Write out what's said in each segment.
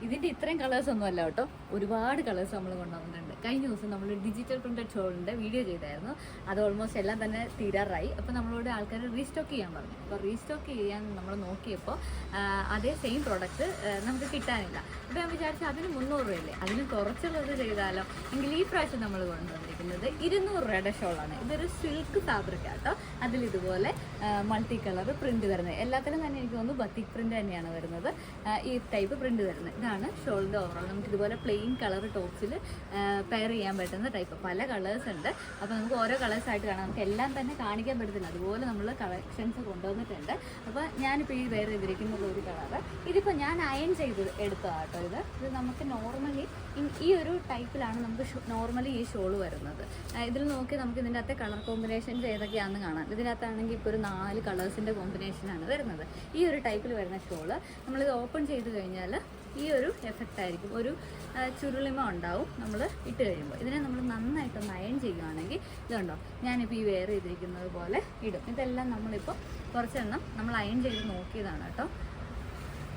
ഇതിൻ്റെ ഇത്രയും കളേഴ്സ് ഒന്നും അല്ല കേട്ടോ, ഒരുപാട് കളേഴ്സ് നമ്മൾ കൊണ്ടുവന്നിട്ടുണ്ട്. കഴിഞ്ഞ ദിവസം നമ്മൾ ഡിജിറ്റൽ പ്രിന്റഡ് ഷോളിൻ്റെ വീഡിയോ ചെയ്തായിരുന്നു. അത് ഓൾമോസ്റ്റ് എല്ലാം തന്നെ തീരാറായി. അപ്പോൾ നമ്മളോട് ആൾക്കാർ റീസ്റ്റോക്ക് ചെയ്യാൻ പറഞ്ഞു. അപ്പോൾ റീസ്റ്റോക്ക് ചെയ്യാൻ നമ്മൾ നോക്കിയപ്പോൾ അതേ സെയിം പ്രോഡക്റ്റ് നമുക്ക് കിട്ടാനില്ല. അപ്പോൾ ഞാൻ വിചാരിച്ചു അതിന് 300 രൂപയല്ലേ, അതിന് കുറച്ചുള്ളത് ചെയ്താലോ. എങ്കിൽ ഈ പ്രാവശ്യം നമ്മൾ കൊണ്ടുവന്നിരിക്കുന്നത് 200 രൂപയുടെ ഷോളാണ്. ഇതൊരു സിൽക്ക് ഫാബ്രിക് ആട്ടോ. അതിലിതുപോലെ മൾട്ടി കളർ പ്രിന്റ് വരുന്നത്. എല്ലാത്തിനും തന്നെ എനിക്ക് തോന്നുന്നു ബത്തിക് പ്രിന്റ് തന്നെയാണ് വരുന്നത്. ഈ ടൈപ്പ് പ്രിന്റ് വരുന്നത്. ഇതാണ് ഷോളിൻ്റെ ഓവറോൾ. നമുക്ക് ഇതുപോലെ പ്ലെയിൻ കളർ ടോപ്സിൽ പെയർ ചെയ്യാൻ പറ്റുന്ന ടൈപ്പ് പല കളേഴ്സ് ഉണ്ട്. അപ്പോൾ നമുക്ക് ഓരോ കളേഴ്സായിട്ട് കാണാം. നമുക്ക് എല്ലാം തന്നെ കാണിക്കാൻ പറ്റത്തില്ല, അതുപോലെ നമ്മൾ കളക്ഷൻസ് കൊണ്ടുവന്നിട്ടുണ്ട്. അപ്പോൾ ഞാനിപ്പോൾ ഈ വെയർ ചെയ്തിരിക്കുന്നത് ഒരു കളറ്. ഇതിപ്പോൾ ഞാൻ അയൺ ചെയ്ത് എടുത്തതാണ് കേട്ടോ. ഇത് നമുക്ക് നോർമലി ഈ ഒരു ടൈപ്പിലാണ് നമുക്ക് നോർമലി ഈ ഷോൾ വരുന്നത്. ഇതിൽ നോക്കി നമുക്ക് ഇതിൻ്റെ അകത്തെ കളർ കോമ്പിനേഷൻസ് ഏതൊക്കെയാണെന്ന് കാണാം. ഇതിനകത്താണെങ്കിൽ ഇപ്പോൾ ഒരു 4 കളേഴ്സിൻ്റെ കോമ്പിനേഷനാണ് വരുന്നത്. ഈ ഒരു ടൈപ്പിൽ വരുന്ന ഷോള് നമ്മളിത് ഓപ്പൺ ചെയ്ത് കഴിഞ്ഞാൽ ഈ ഒരു എഫക്റ്റ് ആയിരിക്കും, ഒരു ചുരുളിമ ഉണ്ടാവും നമ്മൾ ഇട്ട് കഴിയുമ്പോൾ. ഇതിനെ നമ്മൾ നന്നായിട്ടൊന്ന് അയൺ ചെയ്യുകയാണെങ്കിൽ ഇതുണ്ടോ, ഞാനിപ്പോൾ ഈ വെയർ ചെയ്തിരിക്കുന്നത് പോലെ ഇടും. ഇതെല്ലാം നമ്മളിപ്പോൾ കുറച്ചെണ്ണം നമ്മൾ അയൺ ചെയ്ത് നോക്കിയതാണ് കേട്ടോ.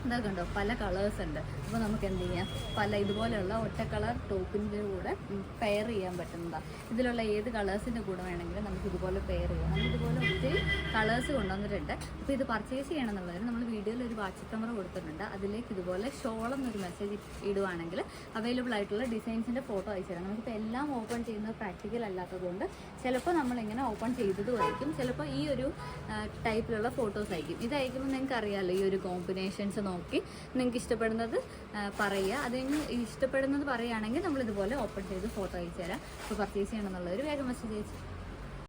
ഇതൊക്കെ ഉണ്ടോ, പല കളേഴ്സ് ഉണ്ട്. അപ്പോൾ നമുക്ക് എന്ത് ചെയ്യാം, പല ഇതുപോലെയുള്ള ഒറ്റ കളർ ടോപ്പിൻ്റെ കൂടെ പെയർ ചെയ്യാൻ പറ്റുന്നതാണ്. ഇതിലുള്ള ഏത് കളേഴ്സിൻ്റെ കൂടെ വേണമെങ്കിലും നമുക്ക് ഇതുപോലെ പെയർ ചെയ്യാം. നമ്മൾ ഇതുപോലെ ഒത്തിരി കളേഴ്സ് കൊണ്ടുവന്നിട്ടുണ്ട്. അപ്പോൾ ഇത് പർച്ചേസ് ചെയ്യണമെന്നുള്ളതിന് നമ്മൾ വീഡിയോയിൽ ഒരു വാട്സപ്പ് നമ്പർ കൊടുത്തിട്ടുണ്ട്. അതിലേക്ക് ഇതുപോലെ ഷോൾ എന്നൊരു മെസ്സേജ് ഇടുവാണെങ്കിൽ അവൈലബിൾ ആയിട്ടുള്ള ഡിസൈൻസിൻ്റെ ഫോട്ടോ അയച്ചു തരാം. നമുക്കിപ്പോൾ എല്ലാം ഓപ്പൺ ചെയ്യുന്നത് പ്രാക്ടിക്കൽ അല്ലാത്തതുകൊണ്ട് ചിലപ്പോൾ നമ്മളിങ്ങനെ ഓപ്പൺ ചെയ്തതുമായിരിക്കും, ചിലപ്പോൾ ഈ ഒരു ടൈപ്പിലുള്ള ഫോട്ടോസ് അയക്കും. ഇതയക്കുമ്പോൾ നിങ്ങൾക്ക് അറിയാമല്ലോ, ഈ ഒരു കോമ്പിനേഷൻസ് നോക്കി നിങ്ങൾക്ക് ഇഷ്ടപ്പെടുന്നത് പറയുക. അതിന് ഇഷ്ടപ്പെടുന്നത് പറയുകയാണെങ്കിൽ നമ്മളിതുപോലെ ഓപ്പൺ ചെയ്ത് ഫോട്ടോ അയച്ചു തരാം. അപ്പോൾ പർച്ചേസ് ചെയ്യണമെന്നുള്ളവർ വേഗം മെസ്സേജ് അയച്ചു.